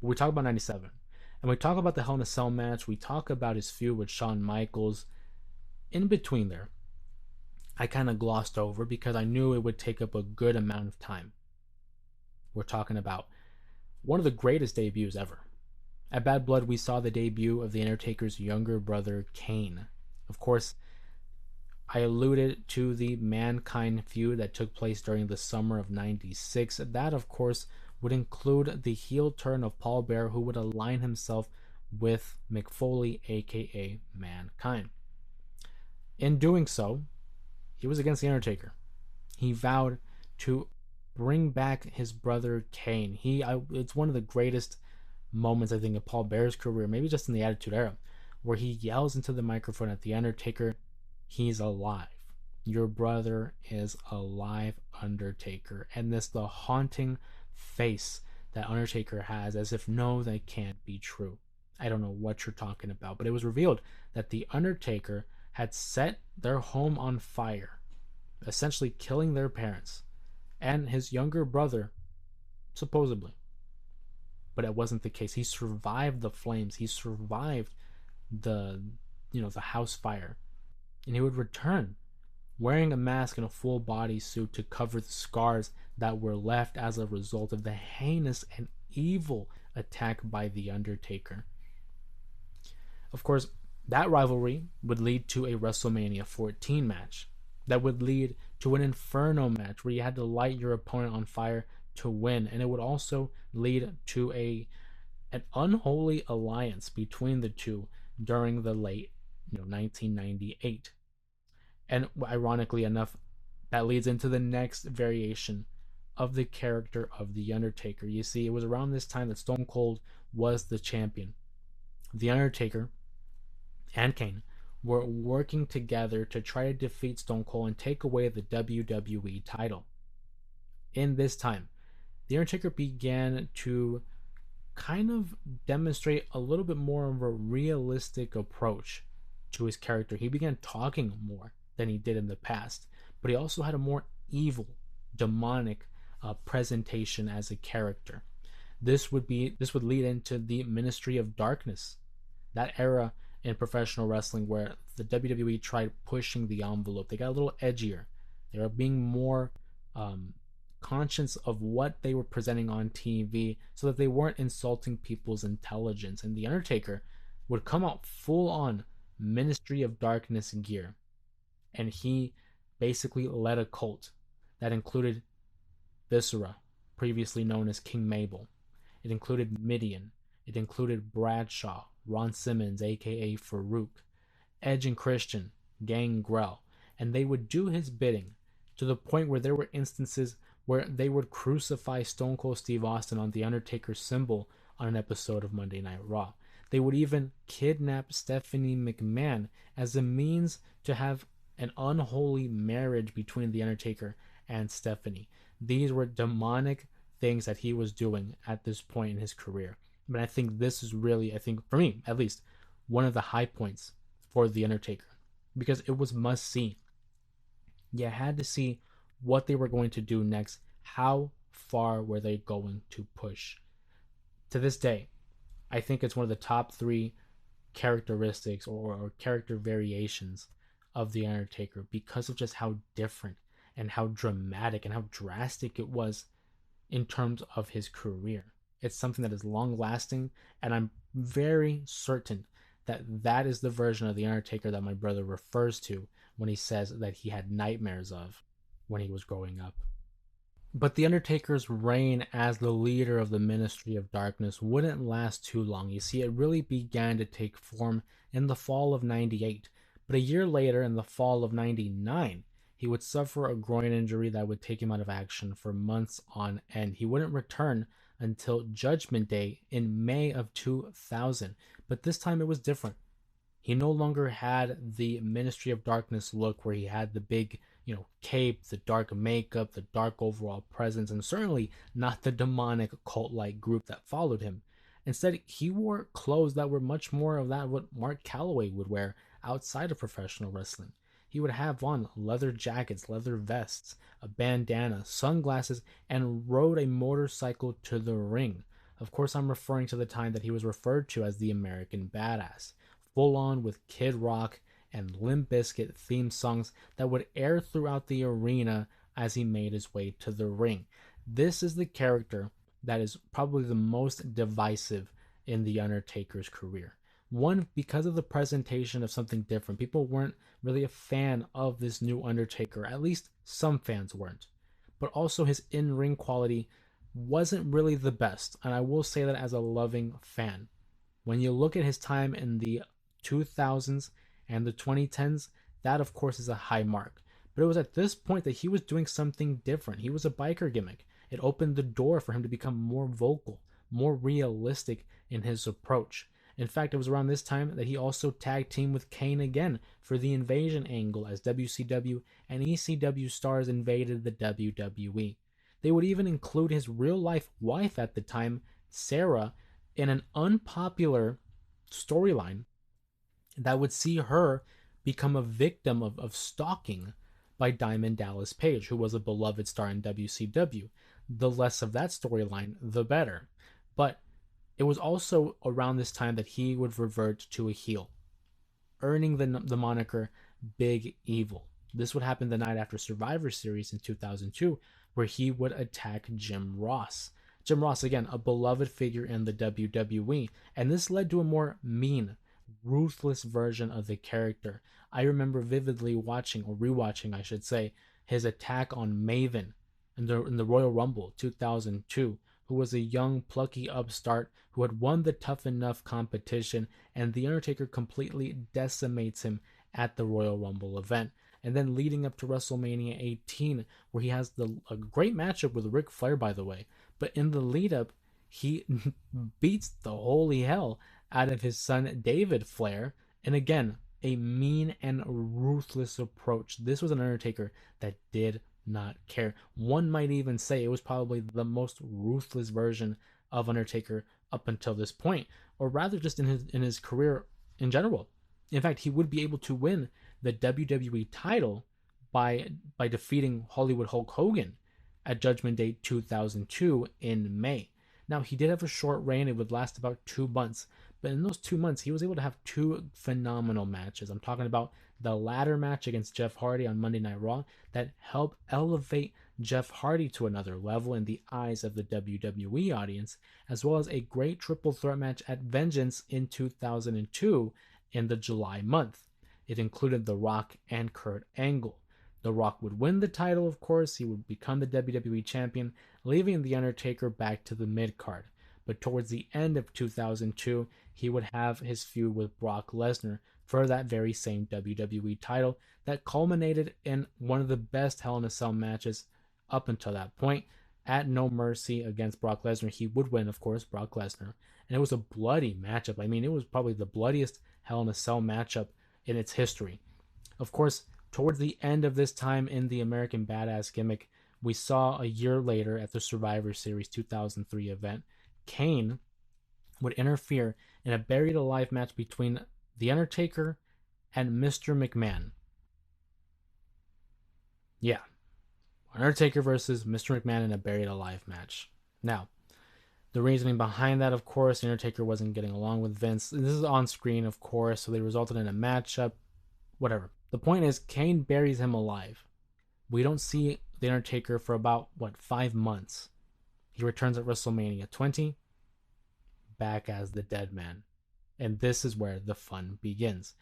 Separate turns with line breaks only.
We talk about 97. And we talk about the Hell in a Cell match. We talk about his feud with Shawn Michaels. In between there, I kind of glossed over because I knew it would take up a good amount of time. We're talking about one of the greatest debuts ever. At Bad Blood, we saw the debut of The Undertaker's younger brother, Kane. Of course, I alluded to the Mankind feud that took place during the summer of 96. That, of course, would include the heel turn of Paul Bearer, who would align himself with Mick Foley, aka Mankind. In doing so, he was against The Undertaker. He vowed to bring back his brother Kane. It's one of the greatest moments, I think, of Paul Bearer's career, maybe just in the Attitude Era, where he yells into the microphone at The Undertaker, "He's alive. Your brother is alive, Undertaker." And this, the haunting face that Undertaker has, as if, no, that can't be true. I don't know what you're talking about, but it was revealed that The Undertaker had set their home on fire, essentially killing their parents and his younger brother, supposedly. But it wasn't the case. He survived the flames. He survived the the house fire, and he would return wearing a mask and a full body suit to cover the scars that were left as a result of the heinous and evil attack by the Undertaker. Of course, that rivalry would lead to a WrestleMania 14 match that would lead to an Inferno match where you had to light your opponent on fire to win, and it would also lead to a an unholy alliance between the two during the late 1998. And ironically enough, that leads into the next variation of the character of The Undertaker. You see, it was around this time that Stone Cold was the champion. The Undertaker and Kane were working together to try to defeat Stone Cold and take away the WWE title. In this time, The Undertaker began to kind of demonstrate a little bit more of a realistic approach to his character. He began talking more than he did in the past, but he also had a more evil, demonic presentation as a character. This would lead into the Ministry of Darkness, that era in professional wrestling where the WWE tried pushing the envelope. They got a little edgier. They were being more conscious of what they were presenting on TV so that they weren't insulting people's intelligence. And The Undertaker would come out full on Ministry of Darkness gear. And he basically led a cult that included Viscera, previously known as King Mabel. It included Midian. It included Bradshaw, Ron Simmons, aka Farouk, Edge and Christian, Gangrel, and they would do his bidding to the point where there were instances where they would crucify Stone Cold Steve Austin on the Undertaker's symbol on an episode of Monday Night Raw. They would even kidnap Stephanie McMahon as a means to have an unholy marriage between the Undertaker and Stephanie. These were demonic things that he was doing at this point in his career. But I think this is really, I think for me at least, one of the high points for The Undertaker because it was must see. You had to see what they were going to do next. How far were they going to push? To this day, I think it's one of the top three characteristics or character variations of The Undertaker because of just how different and how dramatic and how drastic it was in terms of his career. It's something that is long lasting, and I'm very certain that that is the version of The Undertaker that my brother refers to when he says that he had nightmares of when he was growing up. But The Undertaker's reign as the leader of the Ministry of Darkness wouldn't last too long. You see, it really began to take form in the fall of 98. But a year later, in the fall of 99, he would suffer a groin injury that would take him out of action for months on end. He wouldn't return until Judgment Day in May of 2000. But this time it was different. He no longer had the Ministry of Darkness look where he had the big, cape, the dark makeup, the dark overall presence, and certainly not the demonic cult-like group that followed him. Instead, he wore clothes that were much more of that what Mark Calloway would wear outside of professional wrestling. He would have on leather jackets, leather vests, a bandana, sunglasses, and rode a motorcycle to the ring. Of course, I'm referring to the time that he was referred to as the American Badass, full on with Kid Rock and Limp Bizkit theme songs that would air throughout the arena as he made his way to the ring. This is the character that is probably the most divisive in The Undertaker's career. One, because of the presentation of something different. People weren't really a fan of this new Undertaker, at least some fans weren't. But also, his in ring quality wasn't really the best, and I will say that as a loving fan. When you look at his time in the 2000s and the 2010s, that of course is a high mark. But it was at this point that he was doing something different. He was a biker gimmick. It opened the door for him to become more vocal, more realistic in his approach. In fact, it was around this time that he also tag teamed with Kane again for the invasion angle as WCW and ECW stars invaded the WWE. They would even include his real life wife at the time, Sarah, in an unpopular storyline that would see her become a victim of stalking by Diamond Dallas Page, who was a beloved star in WCW. The less of that storyline, the better. But it was also around this time that he would revert to a heel, earning the moniker Big Evil. This would happen the night after Survivor Series in 2002, where he would attack Jim Ross. Jim Ross, again, a beloved figure in the WWE, and this led to a more mean, ruthless version of the character. I remember vividly watching, or rewatching, I should say, his attack on Maven in the Royal Rumble 2002, who was a young, plucky upstart who had won the Tough Enough competition, and The Undertaker completely decimates him at the Royal Rumble event. And then leading up to WrestleMania 18, where he has a great matchup with Ric Flair, by the way. But in the lead up, he beats the holy hell out of his son David Flair. And again, a mean and ruthless approach. This was an Undertaker that did not care. One might even say it was probably the most ruthless version of Undertaker up until this point, or rather just in his career in general. In fact, he would be able to win the WWE title by defeating Hollywood Hulk Hogan at Judgment Day 2002 in May. Now, he did have a short reign. It would last about 2 months. But in those 2 months, he was able to have two phenomenal matches. I'm talking about the ladder match against Jeff Hardy on Monday Night Raw that helped elevate Jeff Hardy to another level in the eyes of the WWE audience, as well as a great triple threat match at Vengeance in 2002 in the July month. It included The Rock and Kurt Angle. The Rock would win the title, of course. He would become the WWE champion, leaving The Undertaker back to the mid card. But towards the end of 2002, he would have his feud with Brock Lesnar for that very same WWE title that culminated in one of the best Hell in a Cell matches up until that point. At No Mercy against Brock Lesnar, he would win, of course, Brock Lesnar. And it was a bloody matchup. I mean, it was probably the bloodiest Hell in a Cell matchup in its history. Of course, towards the end of this time in the American Badass gimmick, we saw a year later at the Survivor Series 2003 event, Kane would interfere in a buried alive match between The Undertaker and Mr. McMahon. Yeah, Undertaker versus Mr. McMahon in a buried alive match. Now, the reasoning behind that, of course, The Undertaker wasn't getting along with Vince. This is on screen, of course, so they resulted in a matchup. Whatever. The point is, Kane buries him alive. We don't see The Undertaker for about, 5 months. He returns at WrestleMania 20, back as the dead man. And this is where the fun begins.